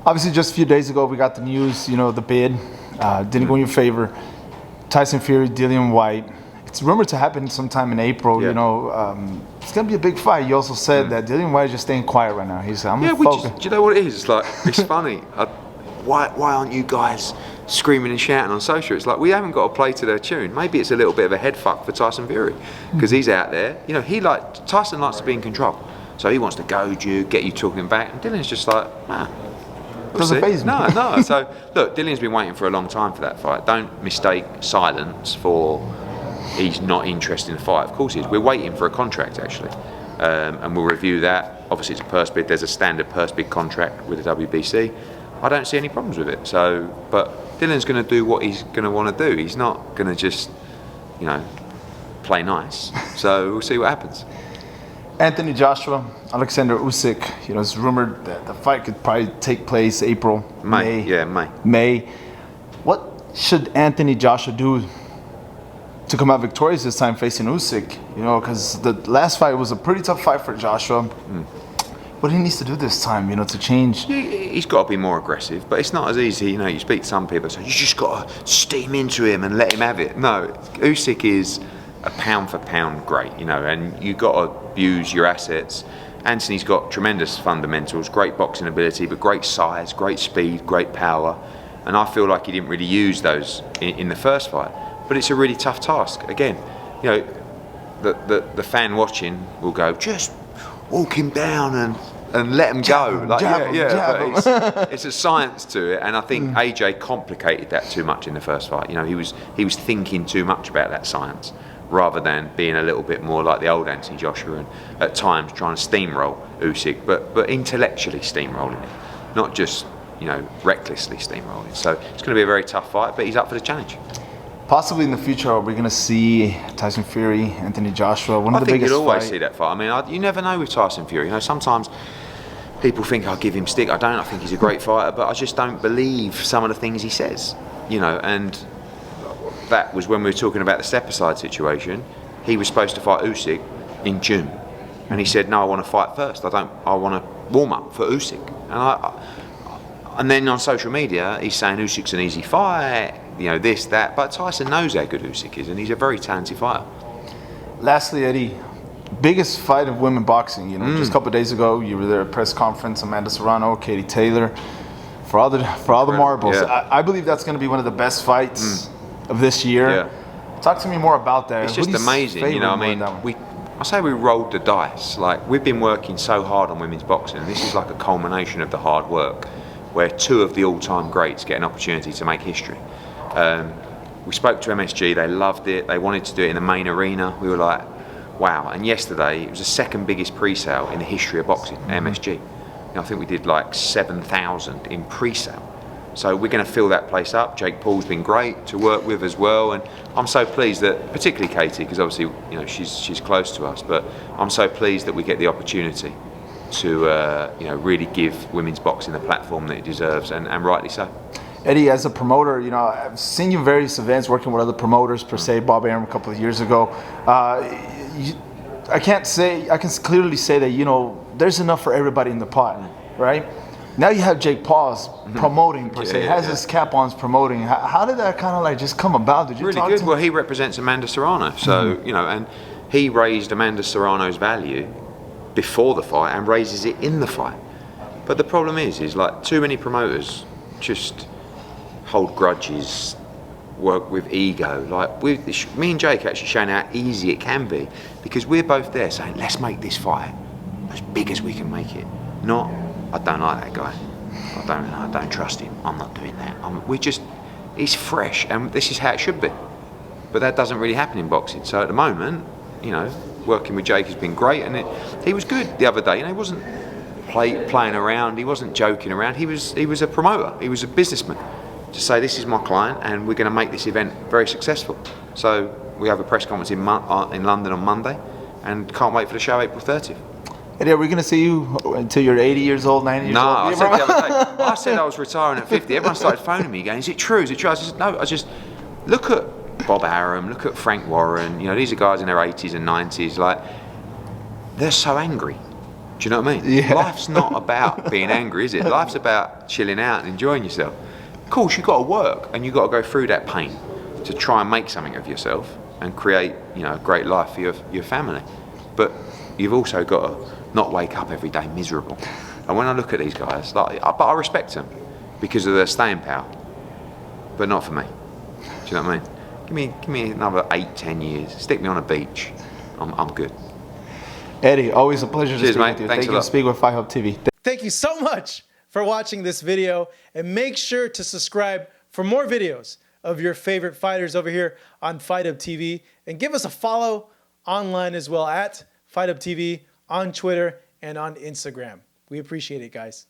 Obviously, just a few days ago, we got the news, the bid didn't go in your favor. Tyson Fury, Dillian Whyte. It's rumored to happen sometime in April, It's going to be a big fight. You also said that Dillian Whyte is just staying quiet right now. He's I'm focused. Do you know what it is? It's like, it's funny. Why aren't you guys screaming and shouting on social? It's like, we haven't got to play to their tune. Maybe it's a little bit of a head fuck for Tyson Fury because he's out there. Tyson likes to be in control. So he wants to goad you, get you talking back. And Dillian's just like, doesn't faze me. No. So, look, Dillian's been waiting for a long time for that fight. Don't mistake silence for he's not interested in the fight. Of course he is. We're waiting for a contract, actually. And we'll review that. Obviously, it's a purse bid. There's a standard purse bid contract with the WBC. I don't see any problems with it. But Dillian's going to do what he's going to want to do. He's not going to just, play nice. So we'll see what happens. Anthony Joshua, Alexander Usyk. It's rumored that the fight could probably take place May. Yeah, May. May. What should Anthony Joshua do to come out victorious this time facing Usyk? Because the last fight was a pretty tough fight for Joshua. What he needs to do this time, to change? He's got to be more aggressive, but it's not as easy. You speak to some people and say, you just got to steam into him and let him have it. No, Usyk is a pound for pound great, and you got to use your assets. Anthony's got tremendous fundamentals, great boxing ability, but great size, great speed, great power. And I feel like he didn't really use those in the first fight. But it's a really tough task. Again, the fan watching will go, just walk him down and let him go. But it's a science to it, and I think AJ complicated that too much in the first fight. He was thinking too much about that science rather than being a little bit more like the old Anthony Joshua and at times trying to steamroll Usyk, but intellectually steamrolling it, not just recklessly steamrolling. So it's going to be a very tough fight, but he's up for the challenge. Possibly in the future, are we going to see Tyson Fury, Anthony Joshua, one of the biggest fights? You'll always see that fight. You never know with Tyson Fury. Sometimes people think I'll give him stick. I don't. I think he's a great fighter, but I just don't believe some of the things he says. And that was when we were talking about the step-aside situation. He was supposed to fight Usyk in June, and he said, "No, I want to fight first. I want to warm up for Usyk." And then on social media, he's saying Usyk's an easy fight. This, that, but Tyson knows how good Usyk is, and he's a very talented fighter. Lastly, Eddie, biggest fight of women boxing. Just a couple of days ago, you were there at a press conference. Amanda Serrano, Katie Taylor, for all the marbles. Yeah. I believe that's going to be one of the best fights of this year. Yeah. Talk to me more about that. It's just amazing. I say we rolled the dice. Like, we've been working so hard on women's boxing, and this is like a culmination of the hard work, where two of the all-time greats get an opportunity to make history. We spoke to MSG, they loved it, they wanted to do it in the main arena. We were like, wow. And yesterday, it was the second biggest pre-sale in the history of boxing, MSG. I think we did like 7,000 in pre-sale. So we're going to fill that place up. Jake Paul's been great to work with as well, and I'm so pleased that, particularly Katie, because obviously she's close to us, but I'm so pleased that we get the opportunity to really give women's boxing the platform that it deserves, and rightly so. Eddie, as a promoter, I've seen you in various events working with other promoters, per se, Bob Arum a couple of years ago. I can clearly say that, there's enough for everybody in the pot, right? Now you have Jake Paul's promoting, per se, has his cap on promoting. How did that kind of just come about? Did you really talk good? To him? Well, he represents Amanda Serrano, so, and he raised Amanda Serrano's value before the fight and raises it in the fight. But the problem is like too many promoters just hold grudges, work with ego. Like me and Jake actually showing how easy it can be, because we're both there saying, let's make this fight as big as we can make it. Not, I don't like that guy. I don't trust him. I'm not doing that. It's fresh, and this is how it should be. But that doesn't really happen in boxing. So at the moment, working with Jake has been great, and he was good the other day. He wasn't playing around. He wasn't joking around. He was a promoter. He was a businessman. To say, this is my client and we're going to make this event very successful. So we have a press conference in London on Monday, and can't wait for the show April 30th. Eddie, are we going to see you until you're 80 years old, 90 years old? No, I said the other day, I said I was retiring at 50. Everyone started phoning me going, is it true? Is it true? I said, no, look at Bob Arum, look at Frank Warren. These are guys in their 80s and 90s. Like, they're so angry. Do you know what I mean? Yeah. Life's not about being angry, is it? Life's about chilling out and enjoying yourself. Of course, you've got to work and you've got to go through that pain to try and make something of yourself and create, you know, a great life for your family. But you've also got to not wake up every day miserable. And when I look at these guys, but I respect them because of their staying power, but not for me. Do you know what I mean? Give me another 8-10 years. Stick me on a beach. I'm good. Eddie, always a pleasure to Cheers, speak mate. with you. Thanks Thank a you lot. for speaking with Fight Hub TV. Thank you so much for watching this video, and make sure to subscribe for more videos of your favorite fighters over here on Fight Hub TV, and give us a follow online as well at Fight Hub TV on Twitter and on Instagram. We appreciate it, guys.